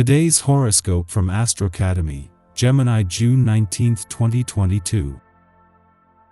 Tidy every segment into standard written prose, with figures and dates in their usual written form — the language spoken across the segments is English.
Today's horoscope from Astro Academy, Gemini, June 19, 2022.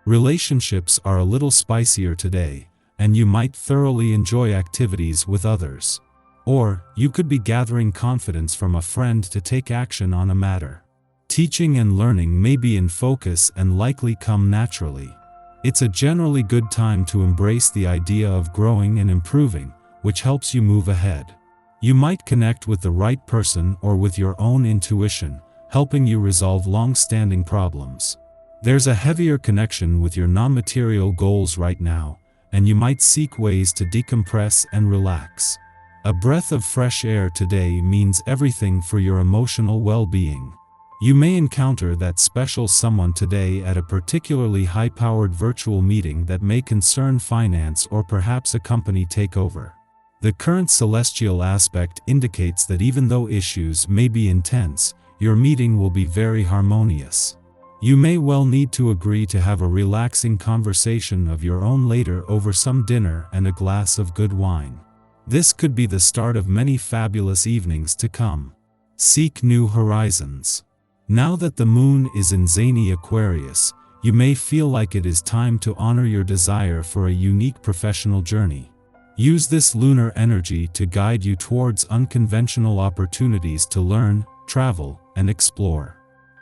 Relationships are a little spicier today, and you might thoroughly enjoy activities with others. Or, you could be gathering confidence from a friend to take action on a matter. Teaching and learning may be in focus and likely come naturally. It's a generally good time to embrace the idea of growing and improving, which helps you move ahead. You might connect with the right person or with your own intuition, helping you resolve long-standing problems. There's a heavier connection with your non-material goals right now, and you might seek ways to decompress and relax. A breath of fresh air today means everything for your emotional well-being. You may encounter that special someone today at a particularly high-powered virtual meeting that may concern finance or perhaps a company takeover. The current celestial aspect indicates that even though issues may be intense, your meeting will be very harmonious. You may well need to agree to have a relaxing conversation of your own later over some dinner and a glass of good wine. This could be the start of many fabulous evenings to come. Seek new horizons. Now that the moon is in zany Aquarius, you may feel like it is time to honor your desire for a unique professional journey. Use this lunar energy to guide you towards unconventional opportunities to learn, travel, and explore.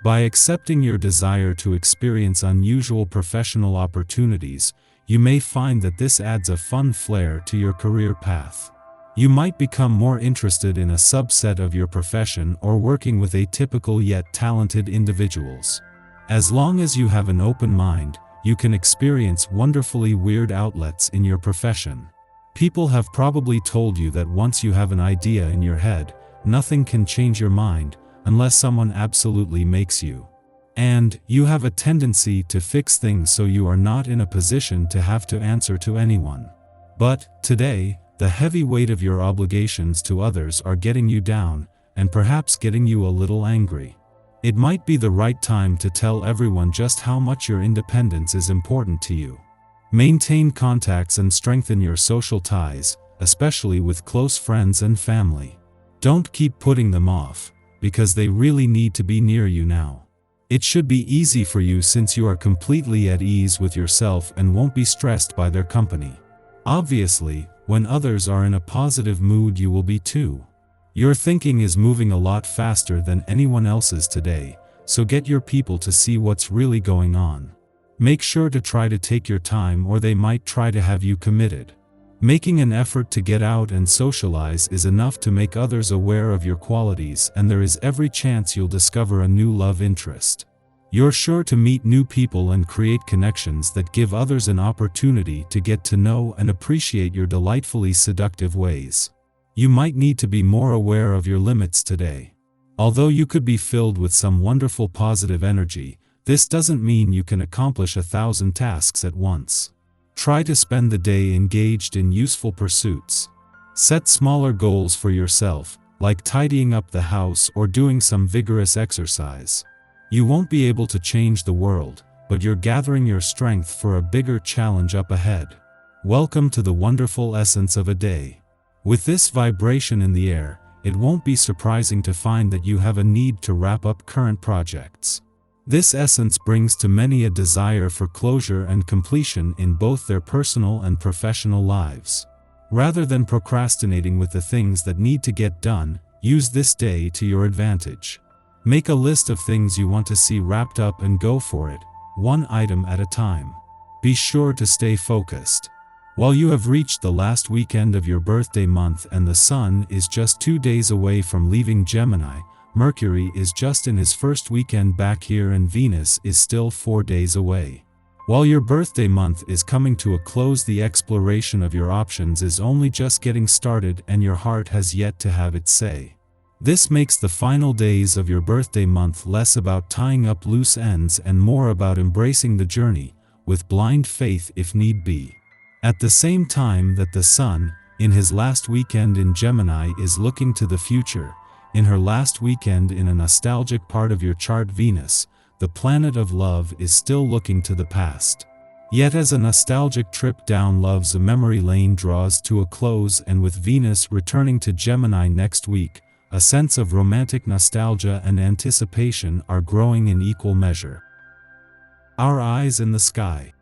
By accepting your desire to experience unusual professional opportunities, you may find that this adds a fun flair to your career path. You might become more interested in a subset of your profession or working with atypical yet talented individuals. As long as you have an open mind, you can experience wonderfully weird outlets in your profession. People have probably told you that once you have an idea in your head, nothing can change your mind, unless someone absolutely makes you. And you have a tendency to fix things so you are not in a position to have to answer to anyone. But, today, the heavy weight of your obligations to others are getting you down, and perhaps getting you a little angry. It might be the right time to tell everyone just how much your independence is important to you. Maintain contacts and strengthen your social ties, especially with close friends and family. Don't keep putting them off, because they really need to be near you now. It should be easy for you since you are completely at ease with yourself and won't be stressed by their company. Obviously, when others are in a positive mood, you will be too. Your thinking is moving a lot faster than anyone else's today, so get your people to see what's really going on. Make sure to try to take your time, or they might try to have you committed. Making an effort to get out and socialize is enough to make others aware of your qualities, and there is every chance you'll discover a new love interest. You're sure to meet new people and create connections that give others an opportunity to get to know and appreciate your delightfully seductive ways. You might need to be more aware of your limits today. Although you could be filled with some wonderful positive energy, this doesn't mean you can accomplish 1,000 tasks at once. Try to spend the day engaged in useful pursuits. Set smaller goals for yourself, like tidying up the house or doing some vigorous exercise. You won't be able to change the world, but you're gathering your strength for a bigger challenge up ahead. Welcome to the wonderful essence of a day. With this vibration in the air, it won't be surprising to find that you have a need to wrap up current projects. This essence brings to many a desire for closure and completion in both their personal and professional lives. Rather than procrastinating with the things that need to get done, use this day to your advantage. Make a list of things you want to see wrapped up and go for it, one item at a time. Be sure to stay focused. While you have reached the last weekend of your birthday month and the Sun is just 2 days away from leaving Gemini, Mercury is just in his first weekend back here and Venus is still 4 days away. While your birthday month is coming to a close, the exploration of your options is only just getting started and your heart has yet to have its say. This makes the final days of your birthday month less about tying up loose ends and more about embracing the journey, with blind faith if need be. At the same time that the Sun, in his last weekend in Gemini, is looking to the future, in her last weekend in a nostalgic part of your chart, Venus, the planet of love, is still looking to the past. Yet as a nostalgic trip down love's memory lane draws to a close, and with Venus returning to Gemini next week, a sense of romantic nostalgia and anticipation are growing in equal measure. Our eyes in the sky.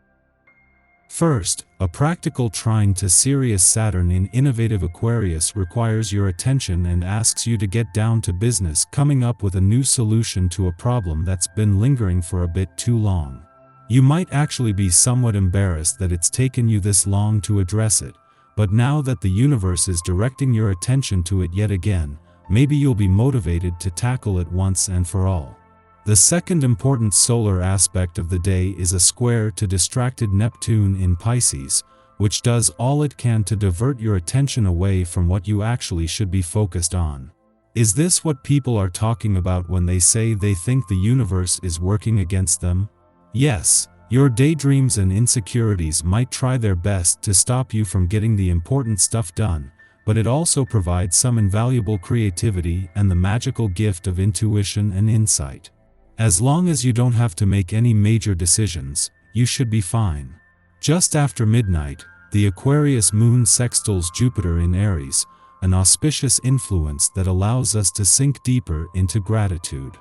First, a practical trine to Sirius Saturn in innovative Aquarius requires your attention and asks you to get down to business, coming up with a new solution to a problem that's been lingering for a bit too long. You might actually be somewhat embarrassed that it's taken you this long to address it, but now that the universe is directing your attention to it yet again, maybe you'll be motivated to tackle it once and for all. The second important solar aspect of the day is a square to distracted Neptune in Pisces, which does all it can to divert your attention away from what you actually should be focused on. Is this what people are talking about when they say they think the universe is working against them? Yes, your daydreams and insecurities might try their best to stop you from getting the important stuff done, but it also provides some invaluable creativity and the magical gift of intuition and insight. As long as you don't have to make any major decisions, you should be fine. Just after midnight, the Aquarius moon sextiles Jupiter in Aries, an auspicious influence that allows us to sink deeper into gratitude.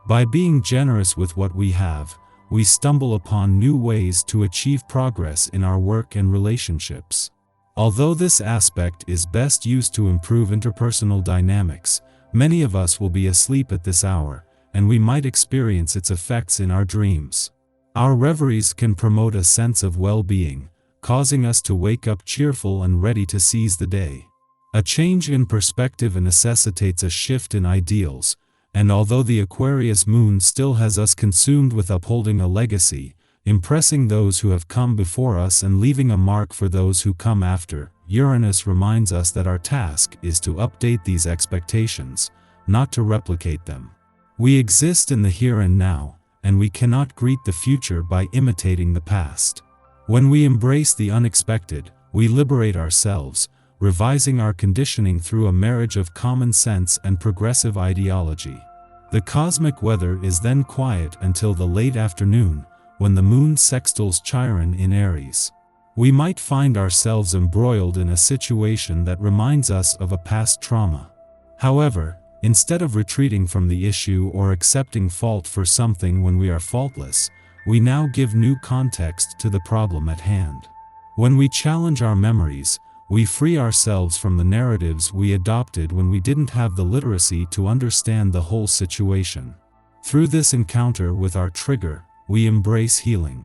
By being generous with what we have, we stumble upon new ways to achieve progress in our work and relationships. Although this aspect is best used to improve interpersonal dynamics, many of us will be asleep at this hour, and we might experience its effects in our dreams. Our reveries can promote a sense of well-being, causing us to wake up cheerful and ready to seize the day. A change in perspective necessitates a shift in ideals, and although the Aquarius moon still has us consumed with upholding a legacy, impressing those who have come before us and leaving a mark for those who come after, Uranus reminds us that our task is to update these expectations, not to replicate them. We exist in the here and now, and we cannot greet the future by imitating the past. When we embrace the unexpected, we liberate ourselves, revising our conditioning through a marriage of common sense and progressive ideology. The cosmic weather is then quiet until the late afternoon, when the moon sextiles Chiron in Aries. We might find ourselves embroiled in a situation that reminds us of a past trauma. However, instead of retreating from the issue or accepting fault for something when we are faultless, we now give new context to the problem at hand. When we challenge our memories, we free ourselves from the narratives we adopted when we didn't have the literacy to understand the whole situation. Through this encounter with our trigger, we embrace healing.